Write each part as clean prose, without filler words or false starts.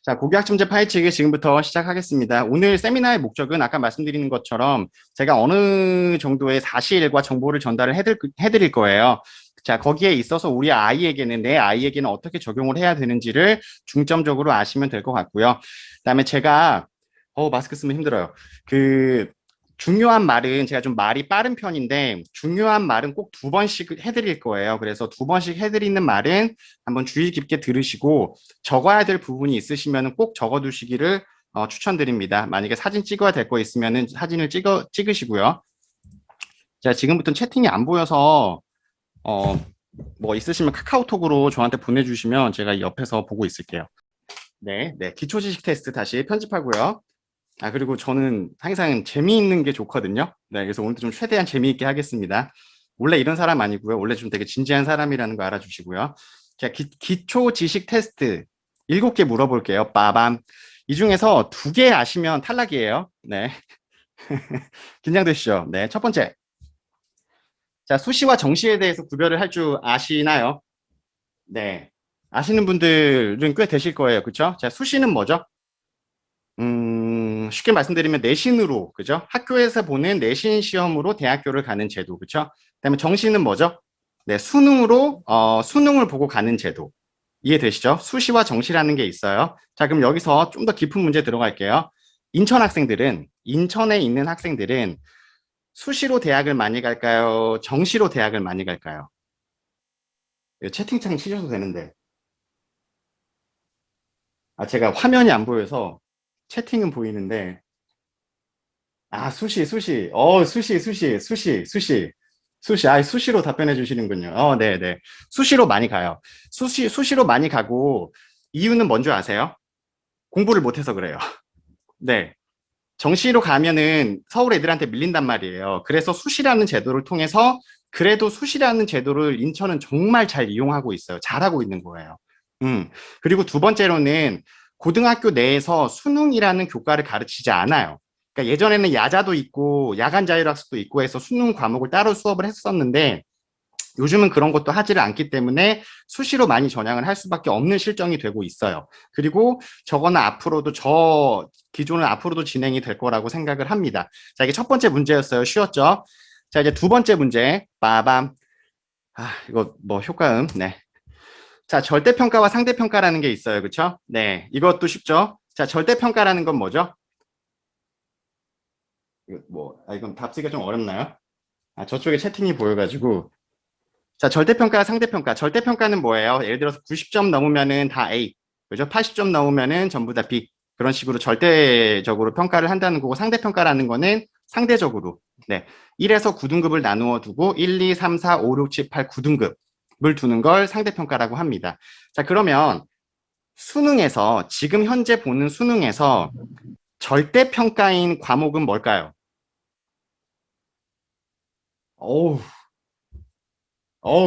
자, 고교학점제 파헤치기 지금부터 시작하겠습니다. 오늘 세미나의 목적은 아까 말씀드리는 것처럼 제가 어느 정도의 사실과 정보를 전달을 해드릴 거예요. 자, 거기에 있어서 우리 아이에게는, 내 아이에게는 어떻게 적용을 해야 되는지를 중점적으로 아시면 될 것 같고요. 그다음에 제가, 마스크 쓰면 힘들어요. 중요한 말은 제가 좀 말이 빠른 편인데 중요한 말은 꼭 두 번씩 해드릴 거예요. 그래서 두 번씩 해드리는 말은 한번 주의 깊게 들으시고 적어야 될 부분이 있으시면 꼭 적어두시기를 추천드립니다. 만약에 사진 찍어야 될 거 있으면 사진을 찍으시고요. 자, 지금부터는 채팅이 안 보여서 뭐 있으시면 카카오톡으로 저한테 보내주시면 제가 옆에서 보고 있을게요. 네, 기초지식 테스트 다시 편집하고요. 그리고 저는 항상 재미있는 게 좋거든요. 네, 그래서 오늘도 좀 최대한 재미있게 하겠습니다. 원래 이런 사람 아니고요. 원래 좀 되게 진지한 사람이라는 거 알아주시고요. 자, 기초 지식 테스트 7개 물어볼게요. 빠밤. 이 중에서 2개 아시면 탈락이에요. 네. 긴장되시죠? 네, 첫 번째. 자, 수시와 정시에 대해서 구별을 할 줄 아시나요? 네. 아시는 분들은 꽤 되실 거예요. 그렇죠? 자, 수시는 뭐죠? 쉽게 말씀드리면 내신으로, 그죠? 학교에서 보는 내신 시험으로 대학교를 가는 제도, 그죠? 그다음에 정시는 뭐죠? 네, 수능을 보고 가는 제도. 이해되시죠? 수시와 정시라는 게 있어요. 자, 그럼 여기서 좀 더 깊은 문제 들어갈게요. 인천에 있는 학생들은 수시로 대학을 많이 갈까요? 정시로 대학을 많이 갈까요? 채팅창 치셔도 되는데. 제가 화면이 안 보여서 채팅은 보이는데, 수시. 수시로 답변해 주시는군요. 네네. 수시로 많이 가요. 수시로 많이 가고, 이유는 뭔지 아세요? 공부를 못해서 그래요. 네. 정시로 가면은 서울 애들한테 밀린단 말이에요. 그래서 수시라는 제도를 통해서, 그래도 수시라는 제도를 인천은 정말 잘 이용하고 있어요. 잘하고 있는 거예요. 그리고 두 번째로는 고등학교 내에서 수능이라는 교과를 가르치지 않아요. 그러니까 예전에는 야자도 있고 야간 자율학습도 있고 해서 수능 과목을 따로 수업을 했었는데 요즘은 그런 것도 하지를 않기 때문에 수시로 많이 전향을 할 수밖에 없는 실정이 되고 있어요. 그리고 기조는 앞으로도 진행이 될 거라고 생각을 합니다. 자, 이게 첫 번째 문제였어요. 쉬웠죠? 자, 이제 두 번째 문제. 빠밤. 이거 뭐 효과음. 네. 자, 절대평가와 상대평가라는 게 있어요. 그렇죠? 네, 이것도 쉽죠? 자, 절대평가라는 건 뭐죠? 이건 답쓰기가 좀 어렵나요? 저쪽에 채팅이 보여가지고. 자, 절대평가, 상대평가. 절대평가는 뭐예요? 예를 들어서 90점 넘으면은 다 A. 그죠? 80점 넘으면은 전부 다 B. 그런 식으로 절대적으로 평가를 한다는 거고, 상대평가라는 거는 상대적으로. 네. 1에서 9등급을 나누어 두고, 1, 2, 3, 4, 5, 6, 7, 8, 9등급을 두는 걸 상대평가라고 합니다. 자, 그러면 지금 현재 보는 수능에서 절대평가인 과목은 뭘까요? 어우,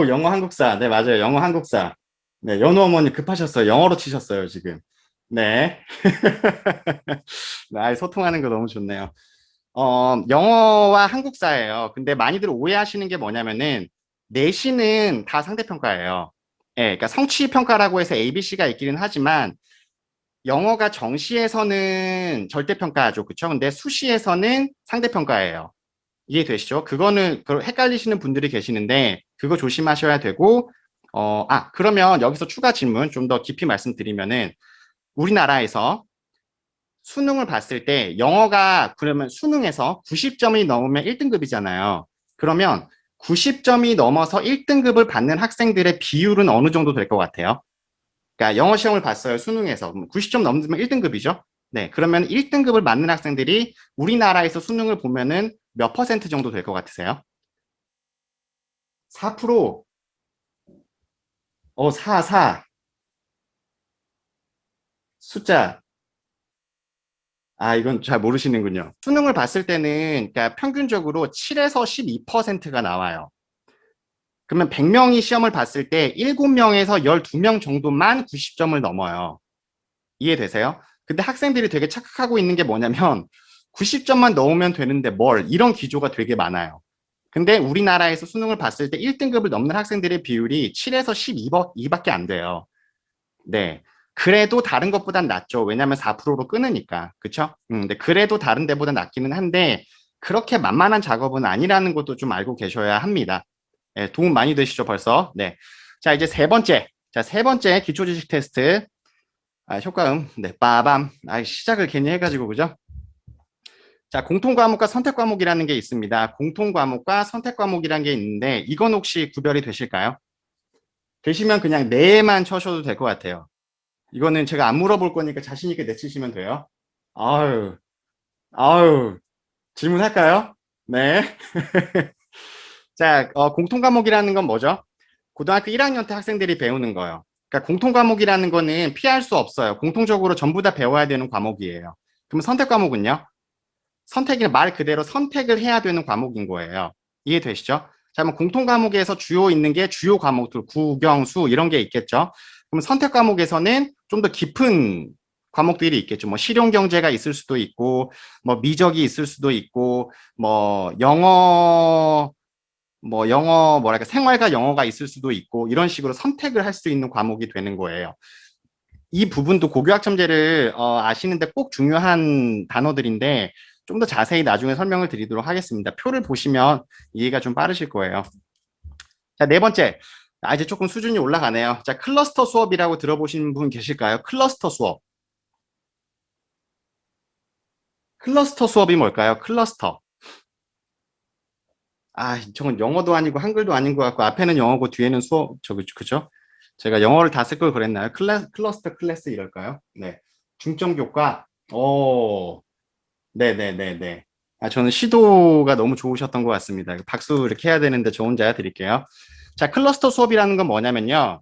영어 한국사. 네, 맞아요. 영어 한국사. 네, 연우 어머니 급하셨어요. 영어로 치셨어요, 지금. 네. 네, 소통하는 거 너무 좋네요. 영어와 한국사예요. 근데 많이들 오해하시는 게 뭐냐면은, 내신은 다 상대평가예요. 예, 그러니까 성취평가라고 해서 ABC가 있기는 하지만, 영어가 정시에서는 절대평가죠. 그쵸? 근데 수시에서는 상대평가예요. 이해되시죠? 헷갈리시는 분들이 계시는데, 그거 조심하셔야 되고, 그러면 여기서 추가 질문 좀 더 깊이 말씀드리면은, 우리나라에서 수능을 봤을 때, 영어가 그러면 수능에서 90점이 넘으면 1등급이잖아요. 그러면 90점이 넘어서 1등급을 받는 학생들의 비율은 어느 정도 될 것 같아요? 그러니까 영어 시험을 봤어요. 수능에서. 90점 넘으면 1등급이죠. 네. 그러면 1등급을 맞는 학생들이 우리나라에서 수능을 보면은 몇 퍼센트 정도 될 것 같으세요? 4%? 4. 숫자. 이건 잘 모르시는군요. 수능을 봤을 때는, 그러니까 평균적으로 7에서 12%가 나와요. 그러면 100명이 시험을 봤을 때 7명에서 12명 정도만 90점을 넘어요. 이해되세요? 근데 학생들이 되게 착각하고 있는 게 뭐냐면 90점만 넣으면 되는데 이런 기조가 되게 많아요. 근데 우리나라에서 수능을 봤을 때 1등급을 넘는 학생들의 비율이 7에서 12밖에 안 돼요. 네. 그래도 다른 것보단 낫죠. 왜냐하면 4%로 끊으니까. 그쵸? 근데 그래도 다른 데보다 낫기는 한데 그렇게 만만한 작업은 아니라는 것도 좀 알고 계셔야 합니다. 네, 도움 많이 되시죠, 벌써? 네. 자, 이제 세 번째. 자, 세 번째 기초지식 테스트. 효과음. 네, 빠밤. 시작을 괜히 해가지고, 그죠? 자, 공통과목과 선택과목이라는 게 있습니다. 공통과목과 선택과목이라는 게 있는데, 이건 혹시 구별이 되실까요? 되시면 그냥 네만 쳐셔도 될 것 같아요. 이거는 제가 안 물어볼 거니까 자신있게 내치시면 돼요. 아유, 아유, 질문할까요? 네. 자, 공통과목이라는 건 뭐죠? 고등학교 1학년 때 학생들이 배우는 거예요. 그러니까 공통과목이라는 거는 피할 수 없어요. 공통적으로 전부 다 배워야 되는 과목이에요. 그럼 선택과목은요? 선택이 말 그대로 선택을 해야 되는 과목인 거예요. 이해되시죠? 자, 그럼 공통과목에서 주요 있는 게 주요 과목들, 국영수 이런 게 있겠죠. 그럼 선택과목에서는 좀 더 깊은 과목들이 있겠죠. 뭐 실용경제가 있을 수도 있고, 뭐 미적이 있을 수도 있고, 영어 뭐랄까 생활과 영어가 있을 수도 있고 이런 식으로 선택을 할 수 있는 과목이 되는 거예요. 이 부분도 고교학점제를 아시는데 꼭 중요한 단어들인데 좀 더 자세히 나중에 설명을 드리도록 하겠습니다. 표를 보시면 이해가 좀 빠르실 거예요. 자, 네 번째. 이제 조금 수준이 올라가네요. 자, 클러스터 수업이라고 들어보신 분 계실까요? 클러스터 수업. 클러스터 수업이 뭘까요? 클러스터. 저건 영어도 아니고 한글도 아닌 것 같고 앞에는 영어고 뒤에는 수업 그죠? 제가 영어를 다 쓸 걸 그랬나요? 클러스터 클래스 이럴까요? 네. 중점 교과. 네네네네. 저는 시도가 너무 좋으셨던 것 같습니다. 박수 이렇게 해야 되는데 저 혼자 드릴게요. 자, 클러스터 수업이라는 건 뭐냐면요.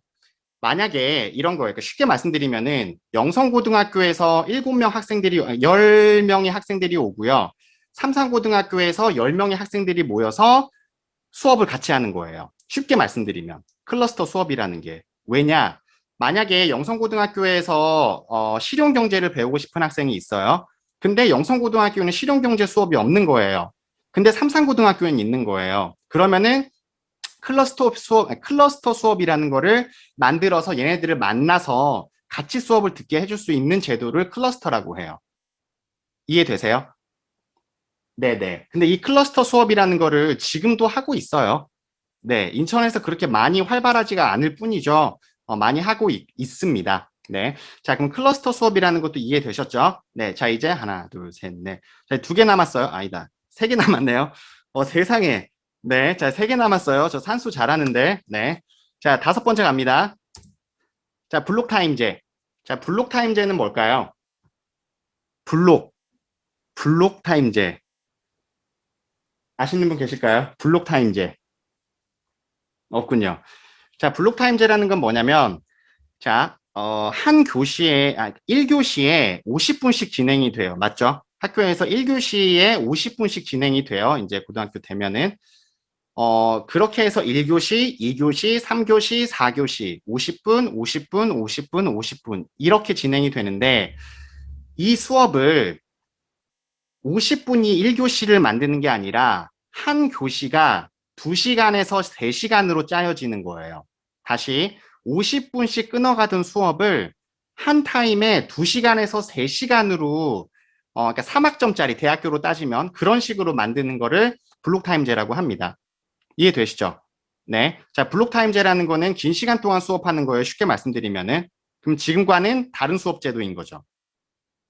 만약에 이런 거예요. 그러니까 쉽게 말씀드리면은 영성고등학교에서 7명 학생들이 10명의 학생들이 오고요. 삼산고등학교에서 10명의 학생들이 모여서 수업을 같이 하는 거예요. 쉽게 말씀드리면 클러스터 수업이라는 게 왜냐? 만약에 영성고등학교에서 실용경제를 배우고 싶은 학생이 있어요. 근데 영성고등학교는 실용경제 수업이 없는 거예요. 근데 삼산고등학교는 있는 거예요. 그러면은 클러스터 수업이라는 거를 만들어서 얘네들을 만나서 같이 수업을 듣게 해줄 수 있는 제도를 클러스터라고 해요. 이해되세요? 네네. 근데 이 클러스터 수업이라는 거를 지금도 하고 있어요. 네, 인천에서 그렇게 많이 활발하지가 않을 뿐이죠. 많이 하고 있습니다. 네. 자, 그럼 클러스터 수업이라는 것도 이해되셨죠? 네. 자, 이제 하나, 둘, 셋, 넷. 자, 2개 남았어요. 아니다. 3개 남았네요. 세상에. 네. 자, 3개 남았어요. 저 산수 잘하는데. 네. 자, 5번째 갑니다. 자, 블록 타임제. 자, 블록 타임제는 뭘까요? 블록 타임제. 아시는 분 계실까요? 블록 타임제. 없군요. 자, 블록 타임제라는 건 뭐냐면, 자, 한 교시에, 1교시에 50분씩 진행이 돼요. 맞죠? 학교에서 1교시에 50분씩 진행이 돼요. 이제 고등학교 되면은. 그렇게 해서 1교시, 2교시, 3교시, 4교시, 50분, 50분, 50분, 50분. 이렇게 진행이 되는데, 이 수업을 50분이 1교시를 만드는 게 아니라, 한 교시가 2시간에서 3시간으로 짜여지는 거예요. 다시 50분씩 끊어가던 수업을 한 타임에 2시간에서 3시간으로 그러니까 3학점짜리 대학교로 따지면 그런 식으로 만드는 거를 블록 타임제라고 합니다. 이해되시죠? 네. 자, 블록 타임제라는 거는 긴 시간 동안 수업하는 거예요. 쉽게 말씀드리면은. 그럼 지금과는 다른 수업 제도인 거죠.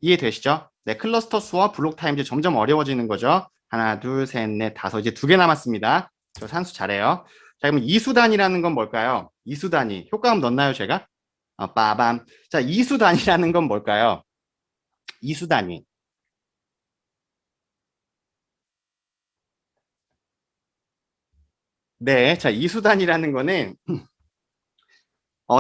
이해되시죠? 네, 클러스터 수업, 블록 타임제 점점 어려워지는 거죠. 하나, 둘, 셋, 넷, 다섯. 이제 2개 남았습니다. 저 산수 잘해요. 자, 그럼 이수단이라는 건 뭘까요? 이수단위. 효과음 넣나요, 제가? 빠밤. 자, 이수단이라는 건 뭘까요? 이수단위. 네, 자, 이수단이라는 거는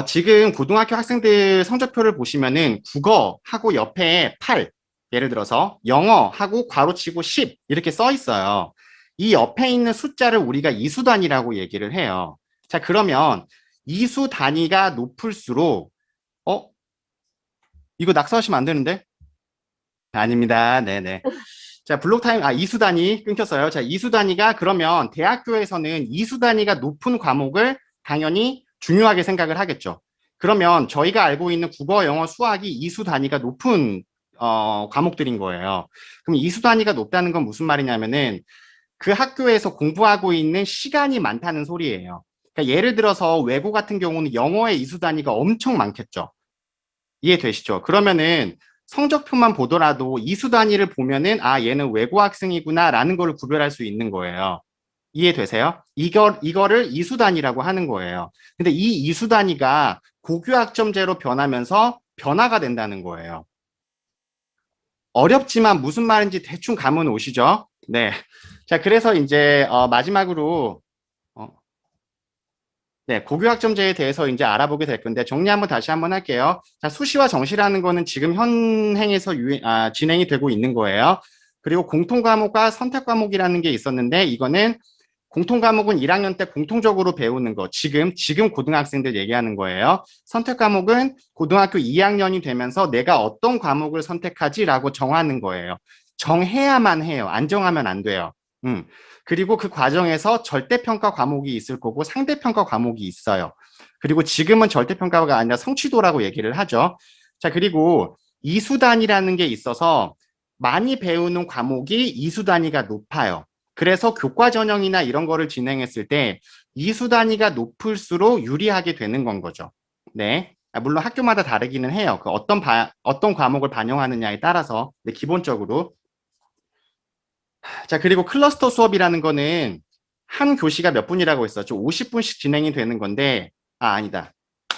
지금 고등학교 학생들 성적표를 보시면은 국어하고 옆에 8, 예를 들어서 영어하고 괄호치고 10 이렇게 써 있어요. 이 옆에 있는 숫자를 우리가 이수 단위라고 얘기를 해요. 자, 그러면 이수 단위가 높을수록 어? 이거 낙서하시면 안 되는데? 아닙니다. 네네. 자, 블록 타임, 이수 단위 끊겼어요. 자, 이수 단위가 그러면 대학교에서는 이수 단위가 높은 과목을 당연히 중요하게 생각을 하겠죠. 그러면 저희가 알고 있는 국어, 영어, 수학이 이수 단위가 높은 과목들인 거예요. 그럼 이수 단위가 높다는 건 무슨 말이냐면은 그 학교에서 공부하고 있는 시간이 많다는 소리예요. 그러니까 예를 들어서 외고 같은 경우는 영어의 이수 단위가 엄청 많겠죠. 이해되시죠? 그러면은 성적표만 보더라도 이수 단위를 보면은 아 얘는 외고 학생이구나라는 걸 구별할 수 있는 거예요. 이해되세요? 이거를 이수 단위라고 하는 거예요. 근데 이 이수 단위가 고교학점제로 변하면서 변화가 된다는 거예요. 어렵지만 무슨 말인지 대충 감은 오시죠? 네. 자, 그래서 이제 마지막으로 네, 고교학점제에 대해서 이제 알아보게 될 건데 정리 한번 다시 한번 할게요. 자, 수시와 정시라는 거는 지금 현행에서 진행이 되고 있는 거예요. 그리고 공통과목과 선택과목이라는 게 있었는데 이거는 공통과목은 1학년 때 공통적으로 배우는 거. 지금 고등학생들 얘기하는 거예요. 선택과목은 고등학교 2학년이 되면서 내가 어떤 과목을 선택하지라고 정하는 거예요. 정해야만 해요. 안 정하면 안 돼요. 그리고 그 과정에서 절대평가 과목이 있을 거고 상대평가 과목이 있어요. 그리고 지금은 절대평가가 아니라 성취도라고 얘기를 하죠. 자, 그리고 이수단이라는 게 있어서 많이 배우는 과목이 이수단위가 높아요. 그래서 교과 전형이나 이런 거를 진행했을 때 이수단위가 높을수록 유리하게 되는 건 거죠. 네. 물론 학교마다 다르기는 해요. 그 어떤 과목을 반영하느냐에 따라서. 네, 기본적으로. 자, 그리고 클러스터 수업이라는 거는 한 교시가 몇 분이라고 했었죠? 50분씩 진행이 되는 건데, 아니다.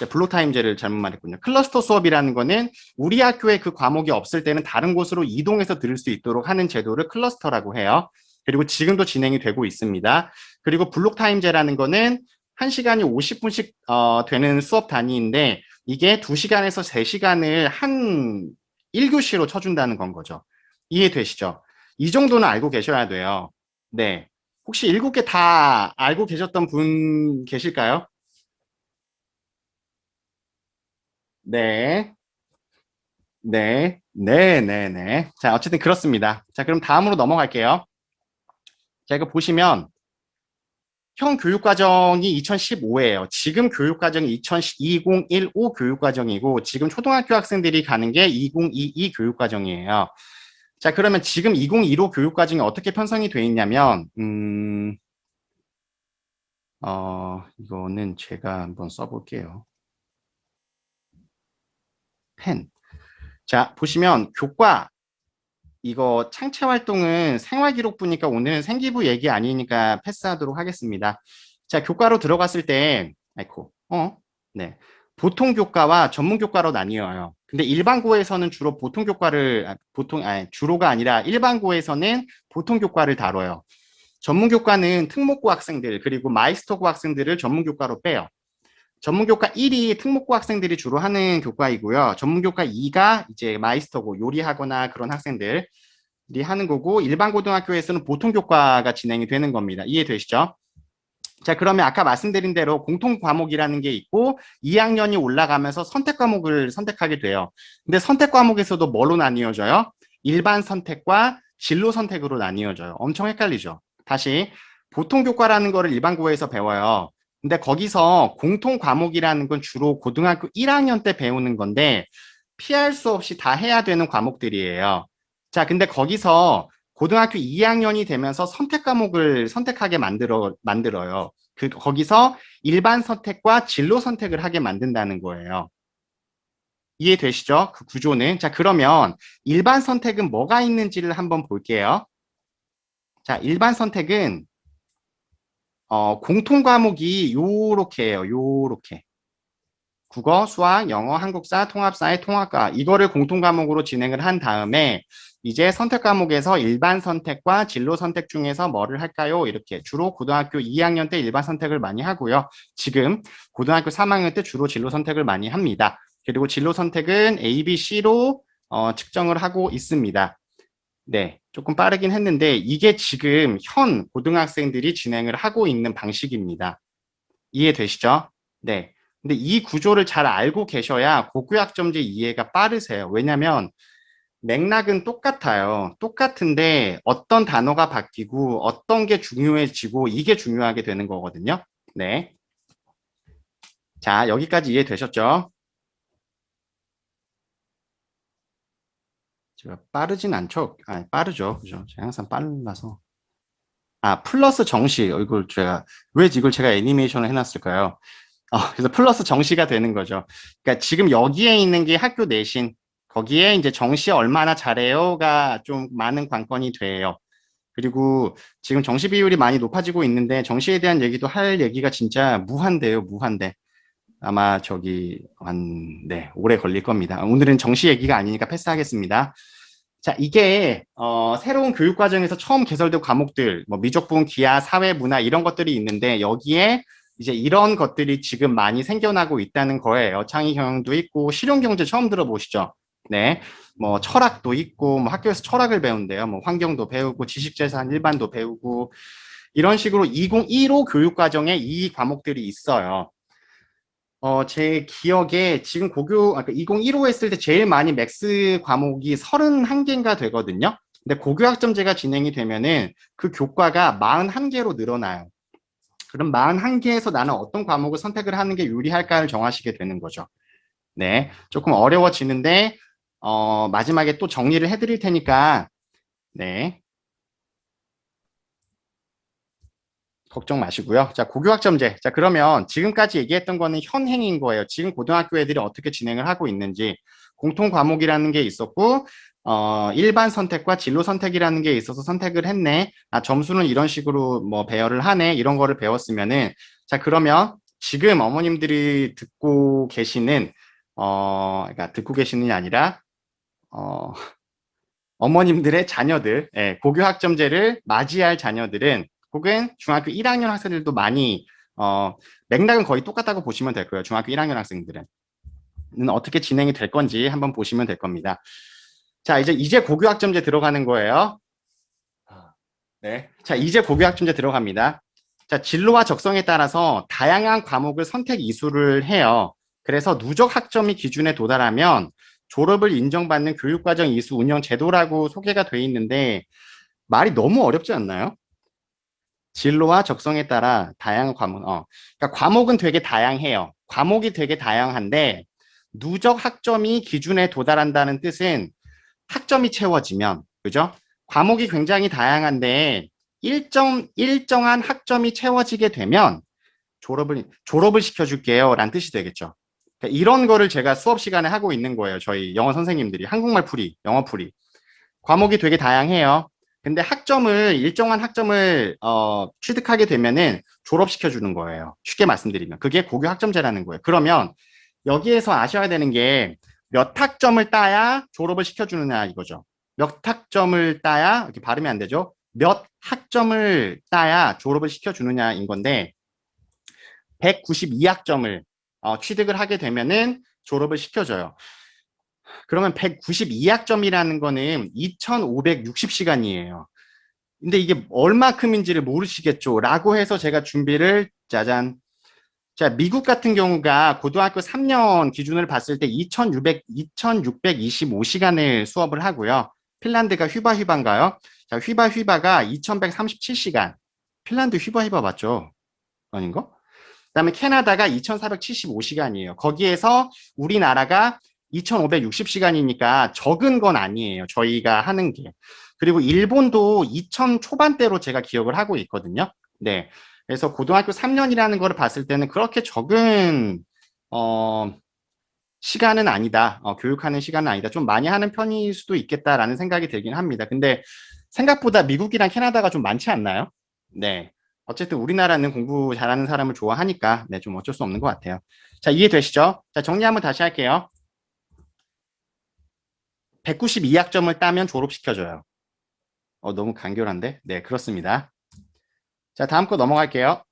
블록타임제를 잘못 말했군요. 클러스터 수업이라는 거는 우리 학교에 그 과목이 없을 때는 다른 곳으로 이동해서 들을 수 있도록 하는 제도를 클러스터라고 해요. 그리고 지금도 진행이 되고 있습니다. 그리고 블록타임제라는 거는 1시간이 50분씩 되는 수업 단위인데 이게 2시간에서 3시간을 한 1교시로 쳐준다는 건 거죠. 이해되시죠? 이 정도는 알고 계셔야 돼요. 네. 혹시 7개 다 알고 계셨던 분 계실까요? 네. 네. 네, 네, 네. 자, 어쨌든 그렇습니다. 자, 그럼 다음으로 넘어갈게요. 자, 이거 보시면 형 교육과정이 2015예요. 지금 교육과정이 2015 교육과정이고 지금 초등학교 학생들이 가는 게 2022 교육과정이에요. 자, 그러면 지금 2015 교육과정이 어떻게 편성이 돼 있냐면 이거는 제가 한번 써볼게요. 펜. 자, 보시면 교과 이거 창체 활동은 생활기록부니까 오늘은 생기부 얘기 아니니까 패스하도록 하겠습니다. 자, 교과로 들어갔을 때, 아이코, 네. 보통 교과와 전문 교과로 나뉘어요. 근데 일반고에서는 주로 보통 교과를, 주로가 아니라 일반고에서는 보통 교과를 다뤄요. 전문 교과는 특목고 학생들, 그리고 마이스터고 학생들을 전문 교과로 빼요. 전문교과 1이 특목고 학생들이 주로 하는 교과이고요. 전문교과 2가 이제 마이스터고 요리하거나 그런 학생들이 하는 거고 일반 고등학교에서는 보통 교과가 진행이 되는 겁니다. 이해되시죠? 자, 그러면 아까 말씀드린 대로 공통 과목이라는 게 있고 2학년이 올라가면서 선택 과목을 선택하게 돼요. 근데 선택 과목에서도 뭐로 나뉘어져요? 일반 선택과 진로 선택으로 나뉘어져요. 엄청 헷갈리죠? 다시 보통 교과라는 거를 일반고에서 배워요. 근데 거기서 공통 과목이라는 건 주로 고등학교 1학년 때 배우는 건데 피할 수 없이 다 해야 되는 과목들이에요. 자, 근데 거기서 고등학교 2학년이 되면서 선택 과목을 선택하게 만들어요. 거기서 일반 선택과 진로 선택을 하게 만든다는 거예요. 이해되시죠? 그 구조는. 자, 그러면 일반 선택은 뭐가 있는지를 한번 볼게요. 자, 일반 선택은 공통 과목이 요렇게 해요. 요렇게. 국어, 수학, 영어, 한국사, 통합사회, 통합과 이거를 공통 과목으로 진행을 한 다음에 이제 선택 과목에서 일반 선택과 진로 선택 중에서 뭐를 할까요? 이렇게 주로 고등학교 2학년 때 일반 선택을 많이 하고요. 지금 고등학교 3학년 때 주로 진로 선택을 많이 합니다. 그리고 진로 선택은 A, B, C로 측정을 하고 있습니다. 네, 조금 빠르긴 했는데 이게 지금 현 고등학생들이 진행을 하고 있는 방식입니다. 이해되시죠? 네. 근데 이 구조를 잘 알고 계셔야 고교학점제 이해가 빠르세요. 왜냐면 맥락은 똑같아요. 똑같은데 어떤 단어가 바뀌고 어떤 게 중요해지고 이게 중요하게 되는 거거든요. 네. 자, 여기까지 이해되셨죠? 제가 빠르진 않죠. 아, 빠르죠. 그죠? 제가 항상 빨라서. 아, 플러스 정시. 이걸 제가, 왜 이걸 제가 애니메이션을 해놨을까요? 그래서 플러스 정시가 되는 거죠. 그러니까 지금 여기에 있는 게 학교 내신, 거기에 이제 정시 얼마나 잘해요가 좀 많은 관건이 돼요. 그리고 지금 정시 비율이 많이 높아지고 있는데 정시에 대한 얘기도 할 얘기가 진짜 무한대요, 무한대. 아마 네, 오래 걸릴 겁니다. 오늘은 정시 얘기가 아니니까 패스하겠습니다. 자, 이게 새로운 교육 과정에서 처음 개설된 과목들, 뭐 미적분, 기하, 사회, 문화 이런 것들이 있는데 여기에 이제 이런 것들이 지금 많이 생겨나고 있다는 거예요. 창의 경영도 있고 실용 경제 처음 들어보시죠? 네. 뭐 철학도 있고 뭐 학교에서 철학을 배운대요. 뭐 환경도 배우고 지식재산 일반도 배우고 이런 식으로 2015 교육 과정에 이 과목들이 있어요. 제 기억에 지금 2015 했을 때 제일 많이 맥스 과목이 31개인가 되거든요. 근데 고교학점제가 진행이 되면은 그 교과가 41개로 늘어나요. 그럼 41개에서 나는 어떤 과목을 선택을 하는 게 유리할까를 정하시게 되는 거죠. 네. 조금 어려워지는데, 마지막에 또 정리를 해드릴 테니까, 네. 걱정 마시고요. 자, 고교학점제. 자, 그러면 지금까지 얘기했던 거는 현행인 거예요. 지금 고등학교 애들이 어떻게 진행을 하고 있는지. 공통 과목이라는 게 있었고, 일반 선택과 진로 선택이라는 게 있어서 선택을 했네. 아, 점수는 이런 식으로 뭐 배열을 하네. 이런 거를 배웠으면은, 자, 그러면 지금 어머님들이 듣고 계시는, 그러니까 듣고 계시는 게 아니라, 어, 어머님들의 자녀들, 예, 고교학점제를 맞이할 자녀들은 혹은 중학교 1학년 학생들도 많이 맥락은 거의 똑같다고 보시면 될 거예요. 중학교 1학년 학생들은 어떻게 진행이 될 건지 한번 보시면 될 겁니다. 자, 이제 고교학점제 들어가는 거예요. 네. 자, 이제 고교학점제 들어갑니다. 자, 진로와 적성에 따라서 다양한 과목을 선택 이수를 해요. 그래서 누적 학점이 기준에 도달하면 졸업을 인정받는 교육과정 이수 운영 제도라고 소개가 돼 있는데 말이 너무 어렵지 않나요? 진로와 적성에 따라 다양한 과목, 그러니까 과목은 되게 다양해요. 과목이 되게 다양한데 누적 학점이 기준에 도달한다는 뜻은 학점이 채워지면, 그죠? 과목이 굉장히 다양한데 일정한 학점이 채워지게 되면 졸업을 시켜줄게요. 라는 뜻이 되겠죠. 그러니까 이런 거를 제가 수업 시간에 하고 있는 거예요. 저희 영어 선생님들이. 한국말 풀이, 영어 풀이. 과목이 되게 다양해요. 근데 일정한 학점을 취득하게 되면은 졸업시켜 주는 거예요. 쉽게 말씀드리면. 그게 고교 학점제라는 거예요. 그러면 여기에서 아셔야 되는 게 몇 학점을 따야 졸업을 시켜주느냐 이거죠. 몇 학점을 따야, 이렇게 발음이 안 되죠. 몇 학점을 따야 졸업을 시켜주느냐인 건데 192학점을 취득을 하게 되면은 졸업을 시켜줘요. 그러면 192학점이라는 거는 2560시간이에요. 근데 이게 얼마큼인지를 모르시겠죠? 라고 해서 제가 준비를 짜잔. 자, 미국 같은 경우가 고등학교 3년 기준을 봤을 때 2625시간을 수업을 하고요. 핀란드가 휘바휘바인가요? 자, 휘바휘바가 2137시간. 핀란드 휘바휘바 맞죠? 아닌가? 그다음에 캐나다가 2475시간이에요. 거기에서 우리나라가 2560시간이니까 적은 건 아니에요. 저희가 하는 게. 그리고 일본도 2000 초반대로 제가 기억을 하고 있거든요. 네. 그래서 고등학교 3년이라는 거를 봤을 때는 그렇게 적은 시간은 아니다. 교육하는 시간은 아니다. 좀 많이 하는 편일 수도 있겠다라는 생각이 들긴 합니다. 근데 생각보다 미국이랑 캐나다가 좀 많지 않나요? 네. 어쨌든 우리나라는 공부 잘하는 사람을 좋아하니까 네, 좀 어쩔 수 없는 것 같아요. 자, 이해되시죠? 자, 정리 한번 다시 할게요. 192학점을 따면 졸업시켜줘요. 너무 간결한데? 네, 그렇습니다. 자, 다음 거 넘어갈게요.